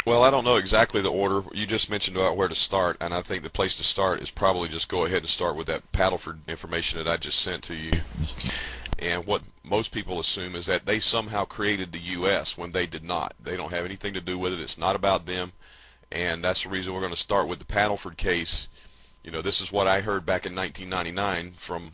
Well, I don't know exactly the order. You just mentioned about where to start, and I think the place to start is probably just go ahead and start with that Paddleford information that I just sent to you. And what most people assume is that they somehow created the U.S. when they did not. They don't have anything to do with it. It's not about them. And that's the reason we're going to start with the Paddleford case. You know, this is what I heard back in 1999 from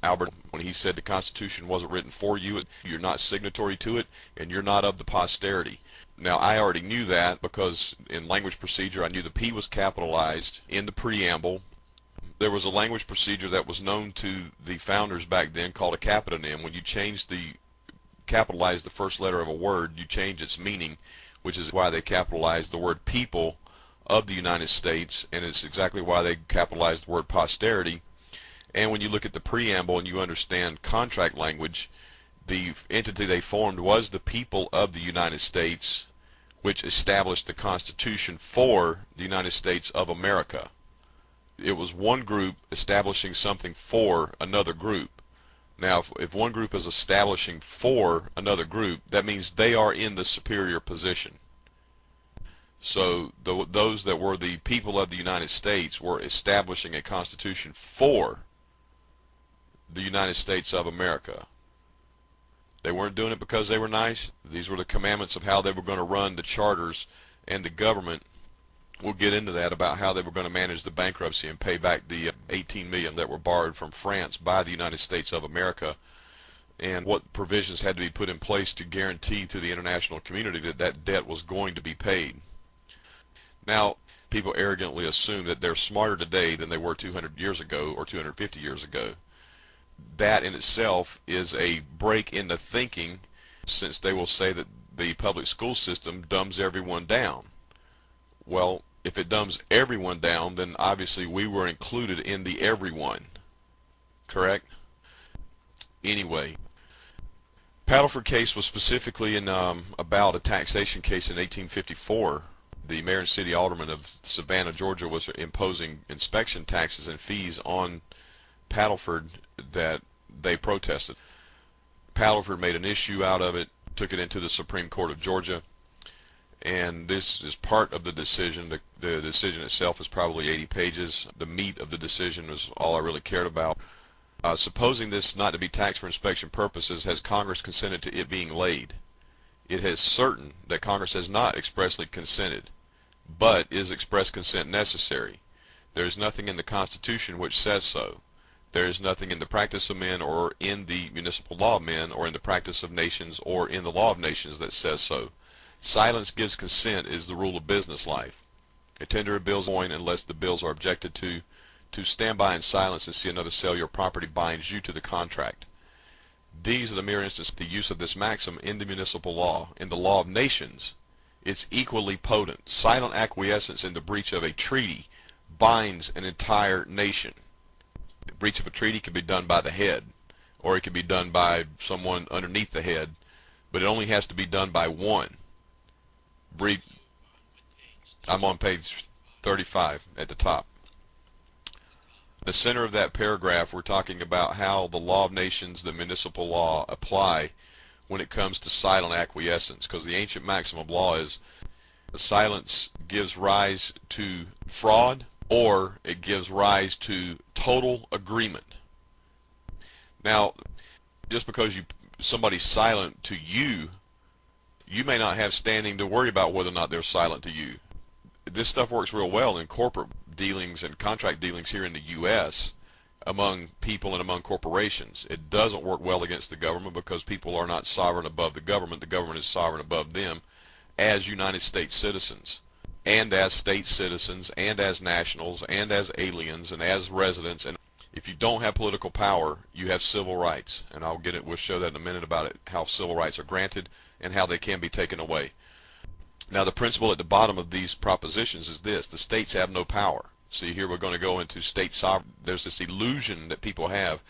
Albert when he said the Constitution wasn't written for you, you're not signatory to it, and you're not of the posterity. Now, I already knew that because in language procedure I knew the P was capitalized in the preamble. There was a language procedure that was known to the founders back then called a capital. When you capitalize the first letter of a word, you change its meaning, which is why they capitalized the word people of the United States, and it's exactly why they capitalized the word posterity. And when you look at the preamble and you understand contract language, the entity they formed was the people of the United States, which established the Constitution for the United States of America. It was one group establishing something for another group. Now, if one group is establishing for another group, that means they are in the superior position. So those that were the people of the United States were establishing a constitution for the United States of America. They weren't doing it because they were nice. These were the commandments of how they were going to run the charters and the government. We'll get into that about how they were going to manage the bankruptcy and pay back the $18 million that were borrowed from France by the United States of America, and what provisions had to be put in place to guarantee to the international community that that debt was going to be paid. Now, people arrogantly assume that they're smarter today than they were 200 years ago or 250 years ago. That in itself is a break in the thinking, since they will say that the public school system dumbs everyone down. Well, if it dumbs everyone down, then obviously we were included in the everyone. Correct? Anyway, Paddleford case was specifically in about a taxation case in 1854. The mayor and city alderman of Savannah, Georgia, was imposing inspection taxes and fees on Paddleford that they protested. Paddleford made an issue out of it, took it into the Supreme Court of Georgia, and this is part of the decision. The decision itself is probably 80 pages. The meat of the decision was all I really cared about. Supposing this not to be taxed for inspection purposes, has Congress consented to it being laid? It is certain that Congress has not expressly consented, but is express consent necessary? There is nothing in the Constitution which says so. There is nothing in the practice of men, or in the municipal law of men, or in the practice of nations, or in the law of nations that says so. Silence gives consent is the rule of business life. A tender of bills going unless the bills are objected to. To stand by in silence and see another sell your property binds you to the contract. These are the mere instances of the use of this maxim in the municipal law. In the law of nations, it's equally potent. Silent acquiescence in the breach of a treaty binds an entire nation. The breach of a treaty can be done by the head, or it can be done by someone underneath the head, but it only has to be done by one. I'm on page 35 at the top. The center of that paragraph, we're talking about how the law of nations, the municipal law, apply when it comes to silent acquiescence, because the ancient maxim of law is silence gives rise to fraud, or it gives rise to total agreement. Now, just because somebody's silent to you, you may not have standing to worry about whether or not they're silent to you. This stuff works real well in corporate dealings and contract dealings here in the U.S. among people and among corporations. It doesn't work well against the government because people are not sovereign above the government. The government is sovereign above them as United States citizens, and as state citizens, and as nationals, and as aliens, and as residents. And if you don't have political power, you have civil rights. And we'll show that in a minute about it, how civil rights are granted and how they can be taken away. Now, the principle at the bottom of these propositions is this: the states have no power. See, here we're going to go into state sovereignty. There's this illusion that people have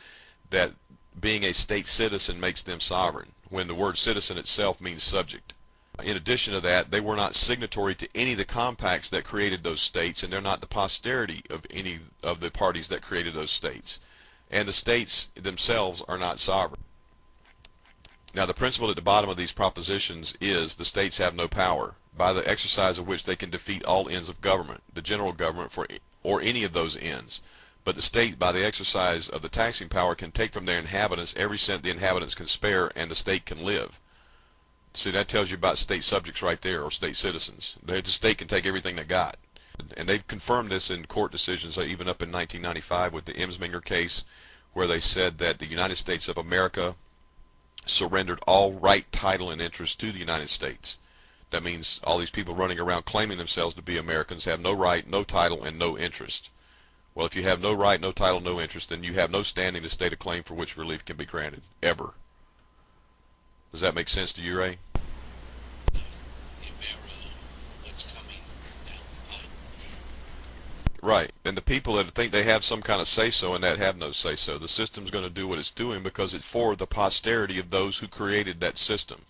that being a state citizen makes them sovereign, when the word citizen itself means subject. In addition to that, they were not signatory to any of the compacts that created those states, and they're not the posterity of any of the parties that created those states. And the states themselves are not sovereign. Now, the principle at the bottom of these propositions is the states have no power. by the exercise of which they can defeat all ends of government, the general government or any of those ends. But the state, by the exercise of the taxing power, can take from their inhabitants every cent the inhabitants can spare, and the state can live. See, that tells you about state subjects right there, or state citizens. The state can take everything they got. And they've confirmed this in court decisions, even up in 1995 with the Emsminger case, where they said that the United States of America surrendered all right, title, and interest to the United States. That means all these people running around claiming themselves to be Americans have no right, no title, and no interest. Well, if you have no right, no title, no interest, then you have no standing to state a claim for which relief can be granted, ever. Does that make sense to you, Ray? Right, and the people that think they have some kind of say-so and that have no say-so, the system's going to do what it's doing because it's for the posterity of those who created that system.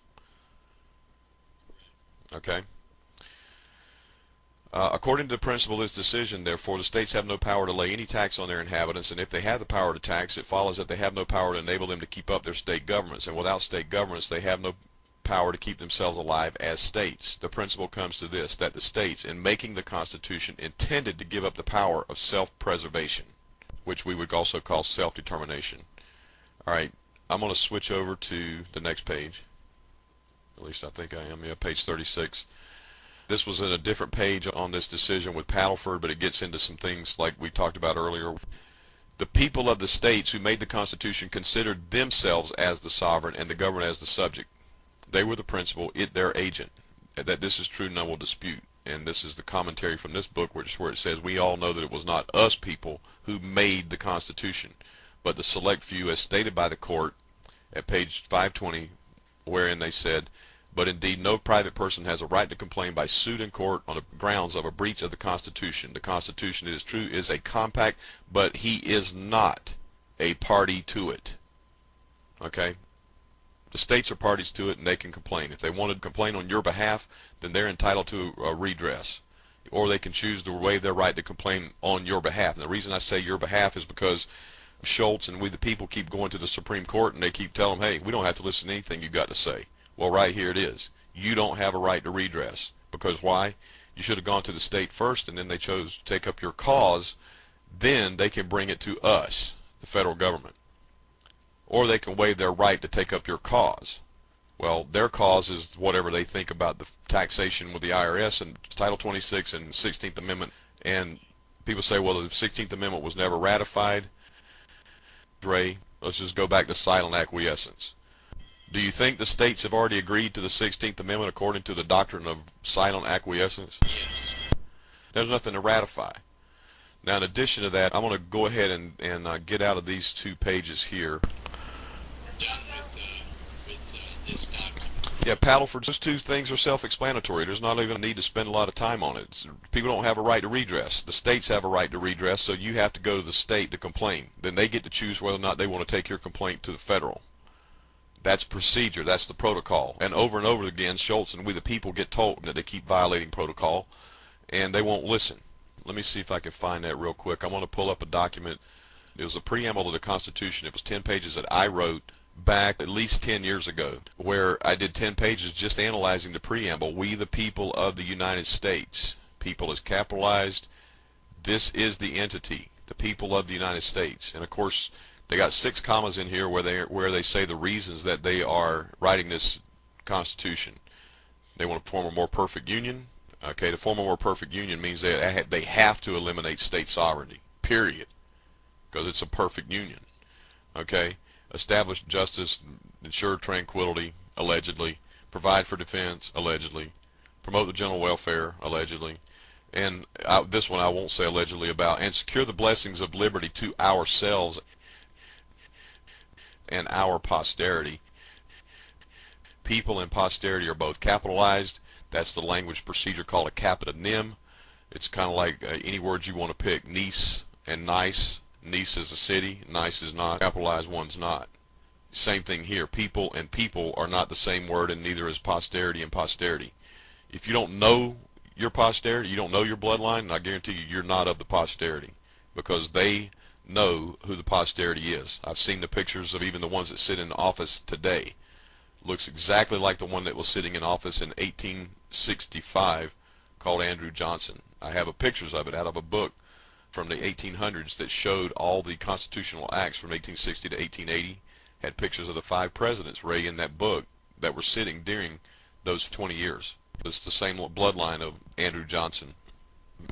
Okay? According to the principle of this decision, therefore, the states have no power to lay any tax on their inhabitants, and if they have the power to tax, it follows that they have no power to enable them to keep up their state governments, and without state governments, they have no power to keep themselves alive as states. The principle comes to this, that the states, in making the Constitution, intended to give up the power of self-preservation, which we would also call self-determination. Alright, I'm going to switch over to the next page. At least I think I am. Yeah, page 36. This was in a different page on this decision with Paddleford, but it gets into some things like we talked about earlier. The people of the states who made the Constitution considered themselves as the sovereign and the government as the subject. They were the principal, their agent. That this is true, none will dispute. And this is the commentary from this book, where it says, we all know that it was not us people who made the Constitution, but the select few, as stated by the court at page 520, wherein they said, but indeed no private person has a right to complain by suit in court on the grounds of a breach of the Constitution. The Constitution, it is true, is a compact, but he is not a party to it. Okay? The states are parties to it, and they can complain. If they want to complain on your behalf, then they're entitled to a redress. Or they can choose to waive their right to complain on your behalf. And the reason I say your behalf is because Schultz and we the people keep going to the Supreme Court, and they keep telling them, hey, we don't have to listen to anything you got to say. Well, right here it is. You don't have a right to redress. Because why? You should have gone to the state first, and then they chose to take up your cause. Then they can bring it to us, the federal government. Or they can waive their right to take up your cause. Well, their cause is whatever they think about the taxation with the IRS and Title 26 and 16th Amendment. And people say, well, the 16th Amendment was never ratified. Ray, let's just go back to silent acquiescence. Do you think the states have already agreed to the 16th Amendment according to the doctrine of silent acquiescence? Yes. There's nothing to ratify. Now, in addition to that, I'm going to go ahead and get out of these 2 pages here. Done with this document. Yeah, Paddleford, those 2 things are self-explanatory. There's not even a need to spend a lot of time on it. People don't have a right to redress. The states have a right to redress, so you have to go to the state to complain. Then they get to choose whether or not they want to take your complaint to the federal. That's procedure. That's the protocol. And over again, Schultz and we the people get told that they keep violating protocol, and they won't listen. Let me see if I can find that real quick. I'm going to pull up a document. It was a preamble to the Constitution. It was 10 pages that I wrote back at least 10 years ago, where I did 10 pages just analyzing the preamble. We the people of the United States. People is capitalized. This is the entity, the people of the United States. And of course, they got 6 commas in here where they say the reasons that they are writing this Constitution. They want to form a more perfect union. Okay, to form a more perfect union means they have to eliminate state sovereignty, period, because it's a perfect union. Okay, establish justice, ensure tranquility, allegedly, provide for defense, allegedly, promote the general welfare, allegedly, and this one I won't say allegedly about, and secure the blessings of liberty to ourselves and our posterity. People and posterity are both capitalized. That's the language procedure called a capita nim. It's kind of like any words you want to pick. Nice and nice. Nice is a city. Nice is not. Capitalized one's not. Same thing here. People and people are not the same word, and neither is posterity and posterity. If you don't know your posterity, you don't know your bloodline, and I guarantee you you're not of the posterity, because they know who the posterity is. I've seen the pictures of even the ones that sit in office today. looks exactly like the one that was sitting in office in 1865, called Andrew Johnson. I have pictures of it out of a book from the 1800s that showed all the constitutional acts from 1860 to 1880. Had pictures of the 5 presidents, Ray, in that book, that were sitting during those 20 years. It's the same bloodline of Andrew Johnson.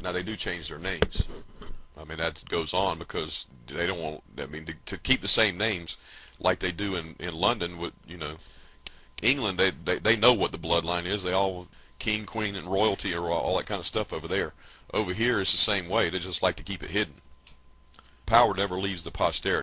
Now, they do change their names. I mean, that goes on because they don't want, I mean, to keep the same names like they do in London with, you know, England, they know what the bloodline is. They all, king, queen, and royalty, or all that kind of stuff over there. Over here, it's the same way. They just like to keep it hidden. Power never leaves the posterity.